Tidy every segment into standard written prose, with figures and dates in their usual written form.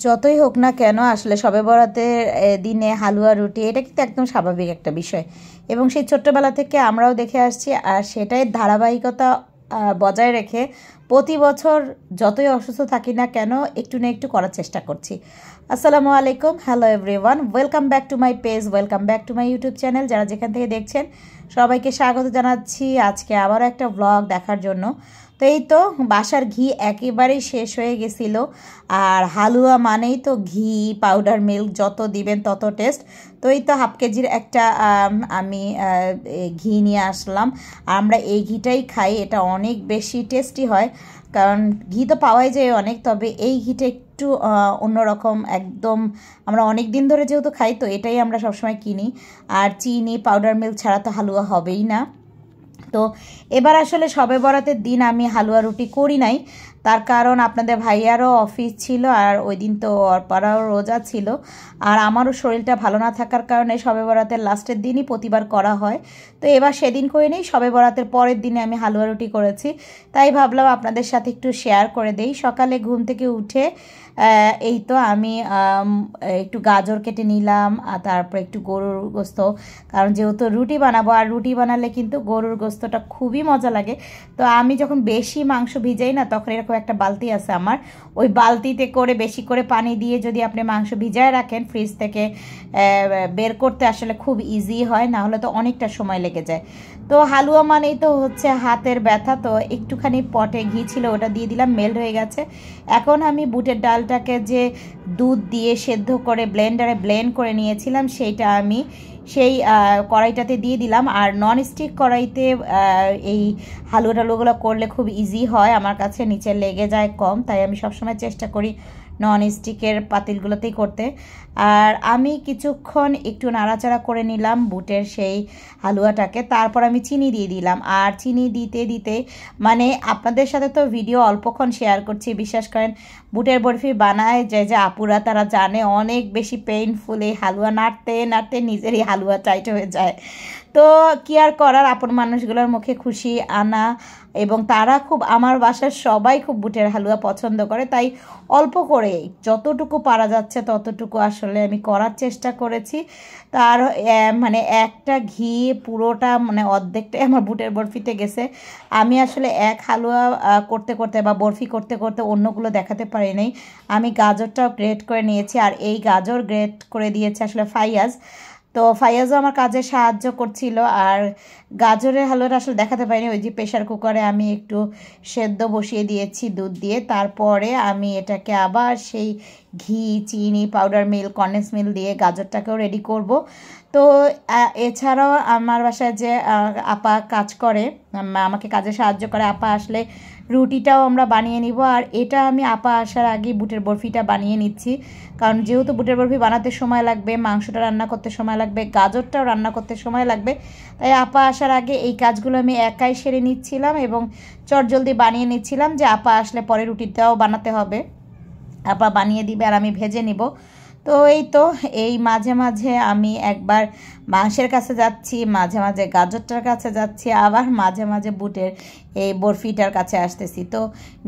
যতই হোক না কেন আসলে শবে বরাতের দিনে হালুয়া রুটি এটা কিন্তু একদম স্বাভাবিক একটা বিষয় এবং সেই ছোট্টবেলা থেকে আমরাও দেখে আসছি আর সেটাই ধারাবাহিকতা বজায় রেখে প্রতি বছর যতই অসুস্থ থাকি না কেন একটু না একটু করার চেষ্টা করছি। আসসালামু আলাইকুম, hello everyone, welcome back to my page, welcome back to my YouTube channel. যারা যেখান থেকে দেখছেন সবাইকে স্বাগত জানাচ্ছি আজকে আবারও একটা ব্লগ দেখার জন্য। তো এই তো বাসার ঘি একেবারেই শেষ হয়ে গেছিলো আর হালুয়া মানেই তো ঘি, পাউডার মিল্ক যত দিবেন তত টেস্ট। তো এই তো হাফ কেজির একটা আমি ঘি নিয়ে আসলাম। আমরা এই ঘিটাই খাই, এটা অনেক বেশি টেস্টি হয় কারণ ঘি তো পাওয়াই যায় অনেক, তবে এই ঘিটা একটু অন্যরকম একদম। আমরা অনেক দিন ধরে যেহেতু খাই তো এটাই আমরা সবসময় কিনি। আর চিনি, পাউডার মিল্ক ছাড়া তো হালুয়া হবেই না। তো এবার আসলে শবে বরাতের দিন আমি হালুয়া রুটি করি নাই, তার কারণ আপনাদের ভাইয়ারও অফিস ছিল আর ওই দিন তো অর্পারাও রোজা ছিল আর আমারও শরীরটা ভালো না থাকার কারণে শবে বরাতের লাস্টের দিনই প্রতিবার করা হয়। তো এবার সেদিন করে নেই, শবে বরাতের পরের দিনে আমি হালুয়া রুটি করেছি, তাই ভাবলাম আপনাদের সাথে একটু শেয়ার করে দেই। সকালে ঘুম থেকে উঠে এই তো আমি একটু গাজর কেটে নিলাম আর তারপর একটু গরুর গোস্ত, কারণ যেহেতু রুটি বানাবো আর রুটি বানালে কিন্তু গরুর গোস্তটা খুবই মজা লাগে। তো আমি যখন বেশি মাংস ভিজাই না তখন এরকম একটা বালতি আছে আমার, ওই বালতিতে করে বেশি করে পানি দিয়ে যদি আপনি মাংস ভিজায় রাখেন ফ্রিজ থেকে বের করতে আসলে খুব ইজি হয়, না হলে তো অনেকটা সময় লেগে যায়। তো হালুয়া মানেই তো হচ্ছে হাতের ব্যথা, তো একটুখানি পটে ঘি ছিল ওটা দিয়ে দিলাম, মেল্ট হয়ে গেছে। এখন আমি বুটের ডালটাকে যে দুধ দিয়ে সেদ্ধ করে ব্লেন্ডারে ব্লেন্ড করে নিয়েছিলাম সেইটা আমি সেই কড়াইটাতে দিয়ে দিলাম। আর নন স্টিক কড়াইতে এই হালুয়া টালুয়াগুলো করলে খুব ইজি হয়, আমার কাছে নিচে লেগে যায় কম, তাই আমি সবসময় চেষ্টা করি নন স্টিকের পাতিলগুলোতেই করতে। আর আমি কিছুক্ষণ একটু নাড়াচাড়া করে নিলাম বুটের সেই হালুয়াটাকে, তারপর আমি চিনি দিয়ে দিলাম। আর চিনি দিতে দিতে মানে আপনাদের সাথে তো ভিডিও অল্পক্ষণ শেয়ার করছি, বিশ্বাস করেন বুটের বরফি বানায় যে আপুরা তারা জানে অনেক বেশি পেইনফুল, এই হালুয়া নাড়তে নাড়তে নিজেরই হালুয়া টাইট হয়ে যায়। তো কি আর করার, আপন মানুষগুলোর মুখে খুশি আনা, এবং তারা খুব, আমার বাসার সবাই খুব বুটের হালুয়া পছন্দ করে, তাই অল্প করে যতটুকু পারা যাচ্ছে ততটুকু আসলে আমি করার চেষ্টা করেছি। তার মানে একটা ঘি পুরোটা মানে অর্ধেকটাই আমার বুটের বরফিতে গেছে। আমি আসলে এক হালুয়া করতে করতে বা বরফি করতে করতে অন্যগুলো দেখাতে পারি নাই। আমি গাজরটাও গ্রেট করে নিয়েছি আর এই গাজর গ্রেট করে দিয়েছে আসলে ফাইয়াজ। তো ফাইয়াজও আমার কাজে সাহায্য করছিল। আর গাজরের হালুয়াটা আসলে দেখাতে পারিনি, ওই যে প্রেশার কুকারে আমি একটু সেদ্ধ বসিয়ে দিয়েছি দুধ দিয়ে, তারপরে আমি এটাকে আবার সেই ঘি, চিনি, পাউডার মিল্ক, কন্ডেন্স মিল্ক দিয়ে গাজরটাকেও রেডি করব। তো এছাড়াও আমার বাসায় যে আপা কাজ করে, আমাকে কাজে সাহায্য করে, আপা আসলে রুটিটাও আমরা বানিয়ে নিব। আর এটা আমি আপা আসার আগেই বুটের বরফিটা বানিয়ে নিচ্ছি, কারণ যেহেতু বুটের বরফি বানাতে সময় লাগবে, মাংসটা রান্না করতে সময় লাগবে, গাজরটাও রান্না করতে সময় লাগবে, তাই আপা আসার আগে এই কাজগুলো আমি একাই সেরে নিচ্ছিলাম এবং চটজলদি বানিয়ে নিচ্ছিলাম যে আপা আসলে পরে রুটিটাও বানাতে হবে, আপা বানিয়ে দিবে আর আমি ভেজে নিব। তো এই তো এই মাঝে মাঝে আমি একবার মাংসের কাছে যাচ্ছি, মাঝে মাঝে গাজরটার কাছে যাচ্ছি, আবার মাঝে মাঝে বুটের এই বরফিটার কাছে আসতেছি। তো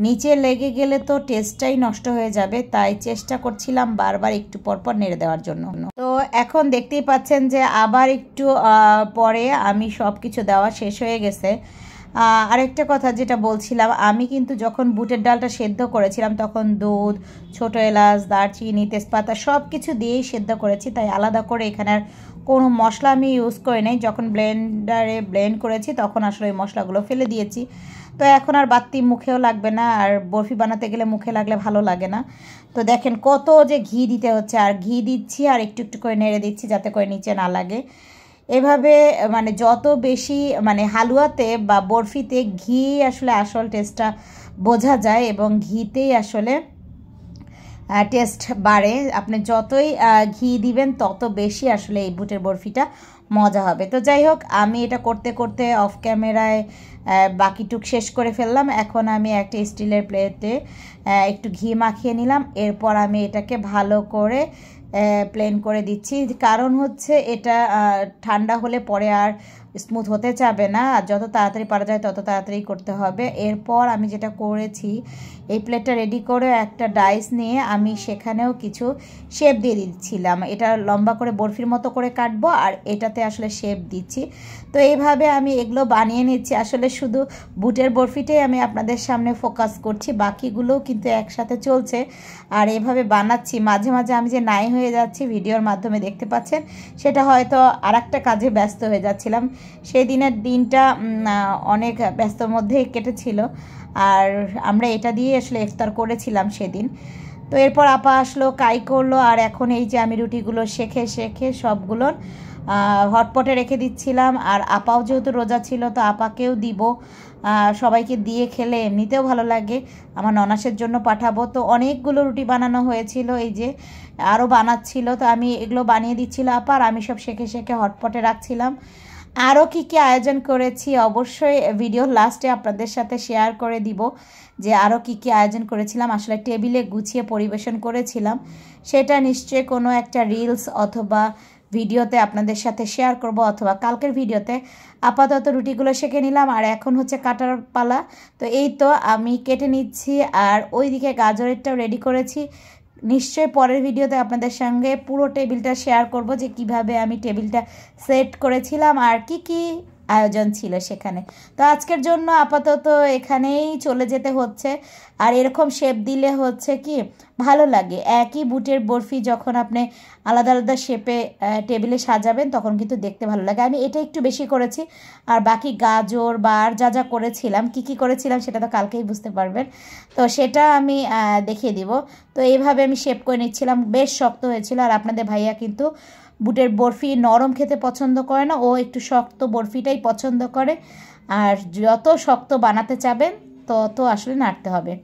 নিচে লেগে গেলে তো টেস্টটাই নষ্ট হয়ে যাবে, তাই চেষ্টা করছিলাম বারবার একটু পরপর নেড়ে দেওয়ার জন্য। তো এখন দেখতেই পাচ্ছেন যে আবার একটু পরে আমি সব কিছু দেওয়া শেষ হয়ে গেছে। আরেকটা কথা যেটা বলছিলাম, আমি কিন্তু যখন বুটের ডালটা সেদ্ধ করেছিলাম তখন দুধ, ছোটো এলাচ, দারচিনি, তেজপাতা সব কিছু দিয়েই সেদ্ধ করেছি, তাই আলাদা করে এখানে আর কোনো মশলা আমি ইউজ করে নেই। যখন ব্লেন্ডারে ব্লেন্ড করেছি তখন আসলে ওই মশলাগুলো ফেলে দিয়েছি। তো এখন আর বাড়তি মুখেও লাগবে না, আর বরফি বানাতে গেলে মুখে লাগলে ভালো লাগে না। তো দেখেন কত যে ঘি দিতে হচ্ছে, আর ঘি দিচ্ছি আর একটু একটু করে নেড়ে দিচ্ছি যাতে করে নিচে না লাগে। এভাবে মানে যত বেশি মানে হালুয়াতে বা বরফিতে ঘি আসলে আসল টেস্টটা বোঝা যায় এবং ঘিতেই আসলে টেস্ট বাড়ে। আপনি যতই ঘি দিবেন তত বেশি আসলে এই বুটের বরফিটা মজা হবে। তো যাই হোক, আমি এটা করতে করতে অফ ক্যামেরায় বাকিটুক শেষ করে ফেললাম। এখন আমি একটা স্টিলের প্লেটে একটু ঘি মাখিয়ে নিলাম, এরপর আমি এটাকে ভালো করে প্লেন করে দিচ্ছি, কারণ হচ্ছে এটা ঠান্ডা হলে পরে আর স্মুথ হতে চাবে না, আর যত তাড়াতাড়ি পারা যায় তত তাড়াতাড়ি করতে হবে। এরপর আমি যেটা করেছি এই প্লেটটা রেডি করে একটা ডাইস নিয়ে আমি সেখানেও কিছু শেপ দিয়ে দিচ্ছিলাম। এটা লম্বা করে বরফির মতো করে কাটবো আর এটাতে আসলে শেপ দিচ্ছি। তো এইভাবে আমি এগুলো বানিয়ে নিচ্ছি। আসলে শুধু বুটের বরফিটাই আমি আপনাদের সামনে ফোকাস করছি, বাকিগুলোও কিন্তু একসাথে চলছে। আর এভাবে বানাচ্ছি, মাঝে মাঝে আমি যে নাই হয়ে যাচ্ছি ভিডিওর মাধ্যমে দেখতে পাচ্ছেন, সেটা হয়তো আর একটা কাজে ব্যস্ত হয়ে যাচ্ছিলাম। সেই দিনের দিনটা অনেক ব্যস্তর মধ্যেই কেটেছিল, আর আমরা এটা দিয়ে আসলে ইফতার করেছিলাম সেদিন। তো এরপর আপা আসলো, কাই করলো, আর এখন এই যে আমি রুটিগুলো শেখে সবগুলো হটপটে রেখে দিচ্ছিলাম। আর আপাও যেহেতু রোজা ছিল, তো আপাকেও দিব, সবাইকে দিয়ে খেলে এমনিতেও ভালো লাগে। আমার ননাসের জন্য পাঠাবো। তো অনেকগুলো রুটি বানানো হয়েছিল, এই যে আরও বানাচ্ছিল, তো আমি এগুলো বানিয়ে দিচ্ছিলাম আপা, আর আমি সব শেখে হটপটে রাখছিলাম। আরও কি আয়োজন করেছি অবশ্যই ভিডিও লাস্টে আপনাদের সাথে শেয়ার করে দিব, যে আরও কি আয়োজন করেছিলাম। আসলে টেবিলে গুছিয়ে পরিবেশন করেছিলাম, সেটা নিশ্চয়ই কোনো একটা রিলস অথবা ভিডিওতে আপনাদের সাথে শেয়ার করব, অথবা কালকের ভিডিওতে। আপাতত রুটিগুলো সেঁকে নিলাম, আর এখন হচ্ছে কাটার পালা। তো এই তো আমি কেটে নিচ্ছি, আর ওইদিকে গাজরেরটাও রেডি করেছি। নিশ্চয়ই পরের ভিডিওতে আপনাদের সঙ্গে পুরো টেবিলটা শেয়ার করব, যে কিভাবে আমি টেবিলটা সেট করেছিলাম আর কি আয়োজন ছিল সেখানে। তো আজকের জন্য আপাতত এখানেই চলে যেতে হচ্ছে। আর এরকম শেপ দিলে হচ্ছে কি ভালো লাগে, একই বুটের বরফি যখন আপনি আলাদা আলাদা শেপে টেবিলে সাজাবেন তখন কিন্তু দেখতে ভালো লাগে। আমি এটা একটু বেশি করেছি, আর বাকি গাজর বা আর যা করেছিলাম, কি করেছিলাম সেটা তো কালকেই বুঝতে পারবেন। তো সেটা আমি দেখিয়ে দিব। তো এইভাবে আমি শেপ করে নিচ্ছিলাম, বেশ শক্ত হয়েছিল। আর আপনাদের ভাইয়া কিন্তু বুটের বরফি নরম খেতে পছন্দ করে না, ও একটু শক্ত বরফিটাই পছন্দ করে। আর যত শক্ত বানাতে চাবেন তত আসলে নাড়তে হবে।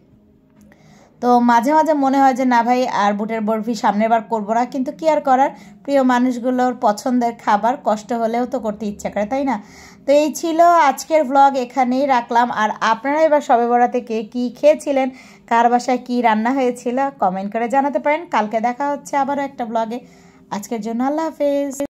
তো মাঝে মাঝে মনে হয় যে না ভাই আর বুটের বরফি সামনের বার করবো না, কিন্তু কি আর করার, প্রিয় মানুষগুলোর পছন্দের খাবার কষ্ট হলেও তো করতে ইচ্ছা করে, তাই না? তো এই ছিল আজকের ব্লগ, এখানেই রাখলাম। আর আপনারা এবার শবে বরাতে কে কী খেয়েছিলেন, কার বাসায় কী রান্না হয়েছিল কমেন্ট করে জানাতে পারেন। কালকে দেখা হচ্ছে আবারও একটা ব্লগে। আজকের জন্য আল্লাহ হাফেজ।